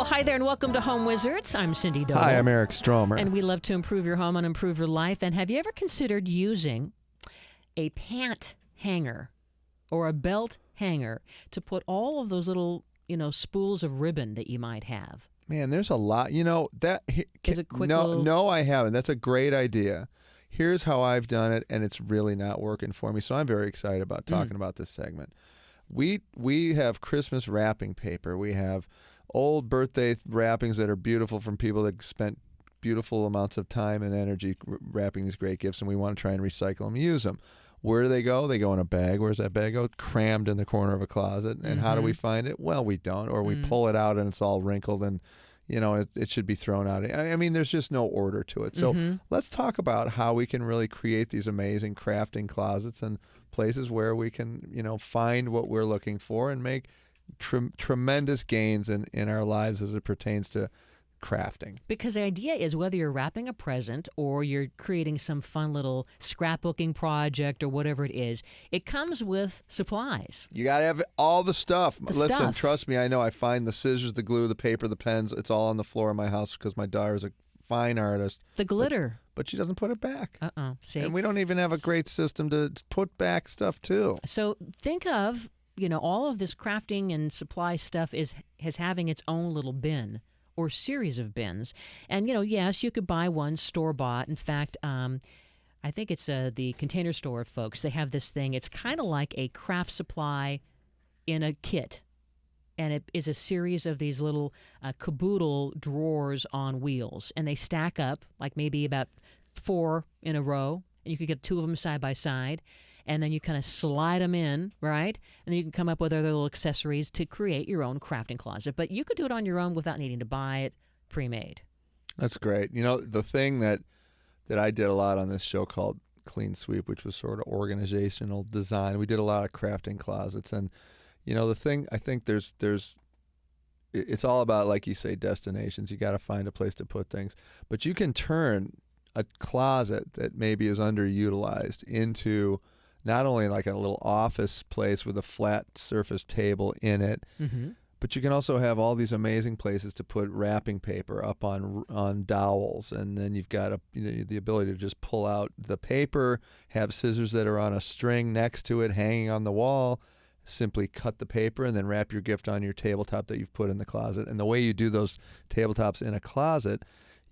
Well, hi there and welcome to Home Wizards. I'm Cindy Doe. Hi, I'm Eric Stromer. And we love to improve your home and improve your life. And have you ever considered using a pant hanger or a belt hanger to put all of those little, spools of ribbon that you might have? Man, there's a lot. Is it quick No, I haven't. That's a great idea. Here's how I've done it, and it's really not working for me. So I'm very excited about talking about this segment. We have Christmas wrapping paper. We have old birthday wrappings that are beautiful from people that spent beautiful amounts of time and energy wrapping these great gifts, and we want to try and recycle them and use them. Where do they go? They go in a bag. Where's that bag go? Crammed in the corner of a closet. And how do we find it? Well, we don't. Or we pull it out and it's all wrinkled and, it should be thrown out. I mean, there's just no order to it. So let's talk about how we can really create these amazing crafting closets and places where we can, find what we're looking for and make tremendous gains in our lives as it pertains to crafting. Because the idea is whether you're wrapping a present or you're creating some fun little scrapbooking project or whatever it is, it comes with supplies. You got to have all the stuff. Listen, trust me, I know. I find the scissors, the glue, the paper, the pens. It's all on the floor of my house because my daughter's a fine artist. The glitter. But she doesn't put it back. See? And we don't even have a great system to put back stuff, too. So think of, all of this crafting and supply stuff is having its own little bin or series of bins. And, yes, you could buy one store-bought. In fact, I think it's the Container Store folks. They have this thing. It's kind of like a craft supply in a kit. And it is a series of these little caboodle drawers on wheels. And they stack up, like maybe about 4 in a row. And you could get 2 of them side by side. And then you kind of slide them in, right? And then you can come up with other little accessories to create your own crafting closet. But you could do it on your own without needing to buy it pre-made. That's great. The thing that I did a lot on this show called Clean Sweep, which was sort of organizational design. We did a lot of crafting closets. And, the thing, I think it's all about, like you say, destinations. You got to find a place to put things. But you can turn a closet that maybe is underutilized into not only like a little office place with a flat surface table in it, but you can also have all these amazing places to put wrapping paper up on dowels, and then you've got the ability to just pull out the paper, have scissors that are on a string next to it hanging on the wall, simply cut the paper and then wrap your gift on your tabletop that you've put in the closet. And the way you do those tabletops in a closet,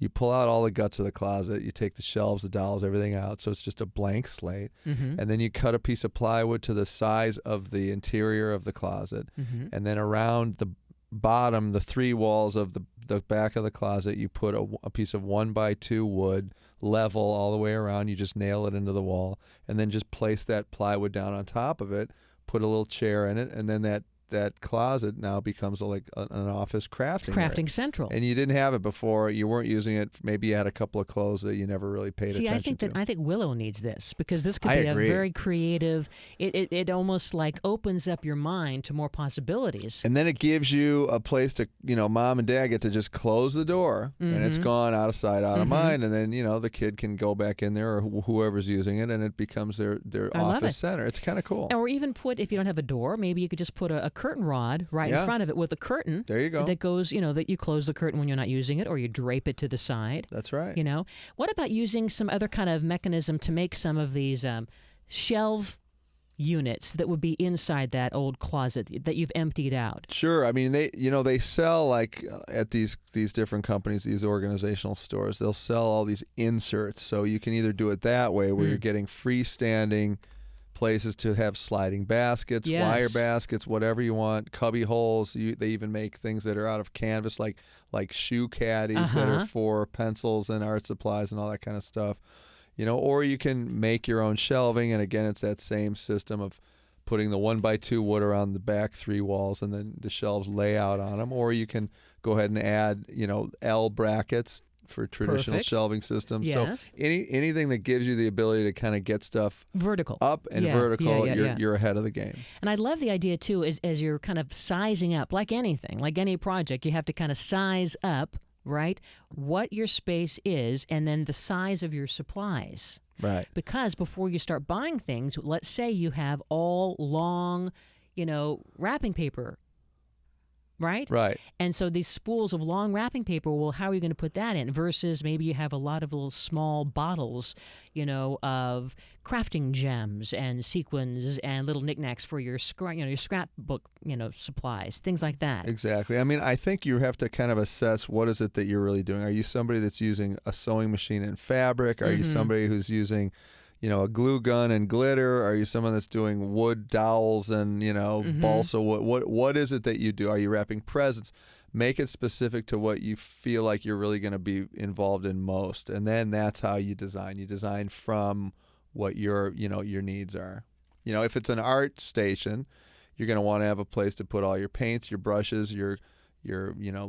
you pull out all the guts of the closet, you take the shelves, the dowels, everything out, so it's just a blank slate. And then you cut a piece of plywood to the size of the interior of the closet. And then around the bottom, the 3 walls of the back of the closet, you put a piece of 1x2 wood level all the way around. You just nail it into the wall and then just place that plywood down on top of it, put a little chair in it, and then that closet now becomes like an office crafting Crafting area. Central. And you didn't have it before. You weren't using it. Maybe you had a couple of clothes that you never really paid attention to. I think Willow needs this because this could be a very creative. It almost like opens up your mind to more possibilities. And then it gives you a place to, mom and dad get to just close the door and it's gone out of sight, out of mind. And then, the kid can go back in there or whoever's using it and it becomes their office center. It's kind of cool. Or even if you don't have a door, maybe you could just put a curtain rod right in front of it with a curtain. There you go. That goes, that you close the curtain when you're not using it or you drape it to the side. That's right. What about using some other kind of mechanism to make some of these shelf units that would be inside that old closet that you've emptied out? Sure. I mean, they sell like at these different companies, these organizational stores, they'll sell all these inserts. So you can either do it that way where you're getting freestanding places to have sliding baskets, wire baskets, whatever you want, cubby holes. They even make things that are out of canvas, like shoe caddies that are for pencils and art supplies and all that kind of stuff. Or you can make your own shelving, and again, it's that same system of putting the 1x2 wood around the back 3 walls and then the shelves lay out on them. Or you can go ahead and add, L brackets for traditional shelving systems. Yes. So anything that gives you the ability to kind of get stuff vertical up and vertical, you're ahead of the game. And I love the idea too is as you're kind of sizing up, like anything, like any project, you have to kind of size up, right, what your space is and then the size of your supplies. Right. Because before you start buying things, let's say you have all long, wrapping paper right? Right. And so these spools of long wrapping paper, well, how are you going to put that in? Versus maybe you have a lot of little small bottles, of crafting gems and sequins and little knickknacks for your your scrapbook, supplies, things like that. Exactly. I mean, I think you have to kind of assess what is it that you're really doing. Are you somebody that's using a sewing machine and fabric? Are you somebody who's using a glue gun and glitter? Are you someone that's doing wood dowels and, balsa wood? What is it that you do? Are you wrapping presents? Make it specific to what you feel like you're really going to be involved in most. And then that's how you design. You design from what your needs are. If it's an art station, you're going to want to have a place to put all your paints, your brushes, your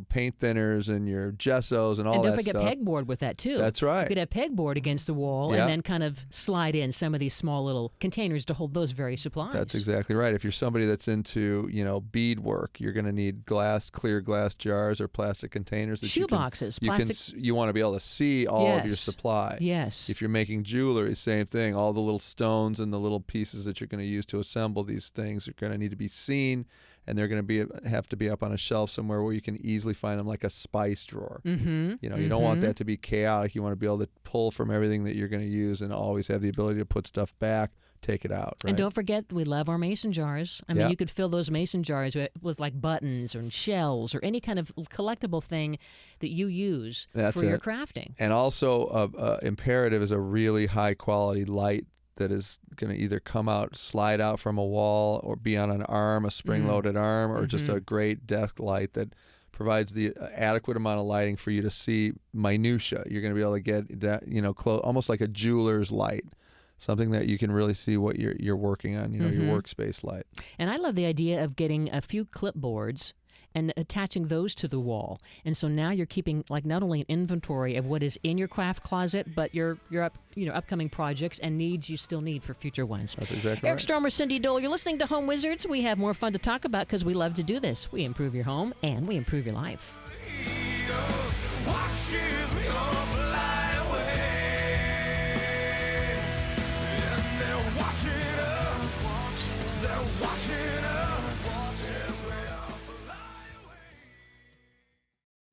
paint thinners and your gessos and all that stuff. And don't forget pegboard with that too. That's right. You could have pegboard against the wall and then kind of slide in some of these small little containers to hold those very supplies. That's exactly right. If you're somebody that's into, beadwork, you're going to need clear glass jars or plastic containers. Shoe boxes, plastic. You want to be able to see all of your supply. Yes. If you're making jewelry, same thing. All the little stones and the little pieces that you're going to use to assemble these things are going to need to be seen. And they're going to have to be up on a shelf somewhere where you can easily find them, like a spice drawer. You don't want that to be chaotic. You want to be able to pull from everything that you're going to use and always have the ability to put stuff back, take it out. Right? And don't forget, we love our mason jars. I mean, you could fill those mason jars with like buttons or shells or any kind of collectible thing that you use for your crafting. And also, imperative is a really high quality light that is going to either slide out from a wall or be on an arm, a spring-loaded arm, or just a great desk light that provides the adequate amount of lighting for you to see minutia. You're going to be able to get that, almost like a jeweler's light, something that you can really see what you're working on, your workspace light. And I love the idea of getting a few clipboards and attaching those to the wall. And so now you're keeping not only an inventory of what is in your craft closet, but your upcoming projects and needs you still need for future ones. That's exactly Eric right. Stormer, Cindy Dole, you're listening to Home Wizards. We have more fun to talk about because we love to do this. We improve your home and we improve your life.